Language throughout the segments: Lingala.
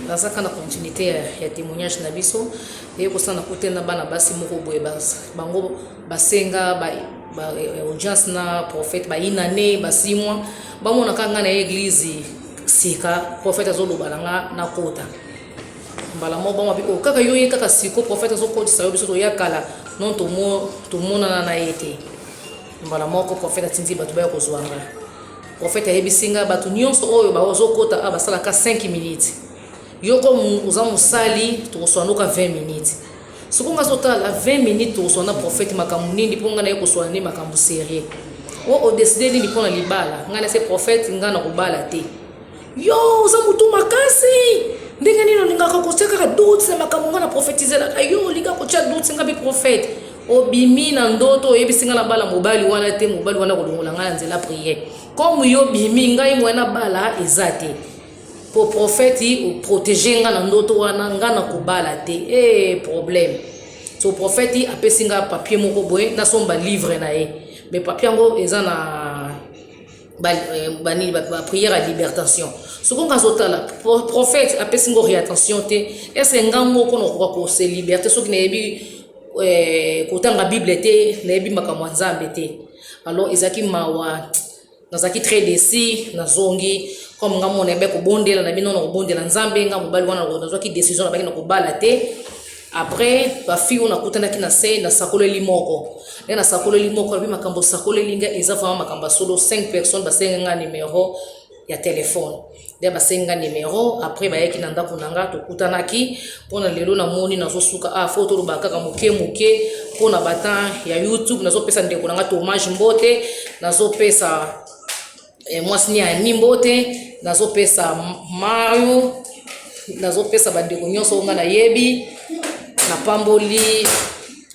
dans ça kana continuité ya témoignage na biso et ko sana côté na bana basi moko boye bango basenga ba audience na prophète ba inane ba 6 mois ba mona kanga na église sika prophète azoloba na kota mbala mo ba mabiko kaka yoye kaka siko prophète azokoti sa yo biso to yakala non to mona na été mbala moko prophète atindi batu ba ko zwanga prophète ayebisinga batu nyonso oyo ba ozokota abasala ka 5 minutes yoko uza musali to soanuka 20 minutes sukunga sotala 20 minutes to sona prophète makambu nindi ponga na yeko soani makambu sérieux o décider nini pona libala ngana se prophète ngana kubala te yo uza mutu makasi ndenge nino ningaka koteka ka doute se makambu ngana prophétiser la yo linga ko cha doute ngabi prophète obimi na ndoto yebisinga na bala mobali wana te mobali wana kolongola ngana nzela prière comme yo bimi ngai mwana bala ezate pour prophète ou protéger nga na ndoto wana nga na kubala te problème so prophète apesinga papier moko boye na somba livre na ye mais papier ngo eza na ba prière à libertation so ko ngazotala prophète apesinga réattention te est-ce nga moko no ko se liberté so ki na yebi kotanga bible te na yebi makambo nzambe te alors ezaki mawa nazaki très décis na zongi comme nga mona be ko bondela na bino na ko bondela nzambe nga mobali wana ko nazaki décision na baki na ko bala te après ba fi ona kutana kina se na sakoleli moko na sakoleli moko bi makambo sakoleli nga eza vraiment makambo solo 5 personnes ba senga nga numéro ya téléphone de ba senga numéro après ba yaki na ndako nanga to kutanaki pona lelo na moni nazo suka photo lo bakaka moke pona batan ya YouTube nazo pesa ndeko nanga to hommage mbote nazo pesa mwasini ya nimbote nazo pesa Mario nazo pesa bandeko nyonso nga na yebi na pamboli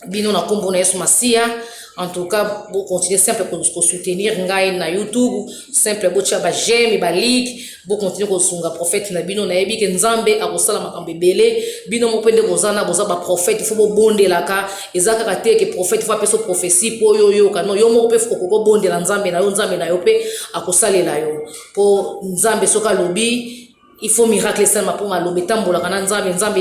bino na kombo na Yesu Masia. En tout cas, vous continuez simple pour soutenir ngai na YouTube, simple bocha ba j'aime ba like, vous continuez ko sunga prophète na bino na yebi ke nzambe akosala makambe belé, bino mopende bozana boza ba prophète, il faut bondela ka, ezaka ka te ke prophète faut peso prophétie po yo kano yo mo pe faut ko bondela nzambe na yo pe akosalela yo. Po nzambe soka lobi, il faut miracle ça ma po malobi tambola kana nzambe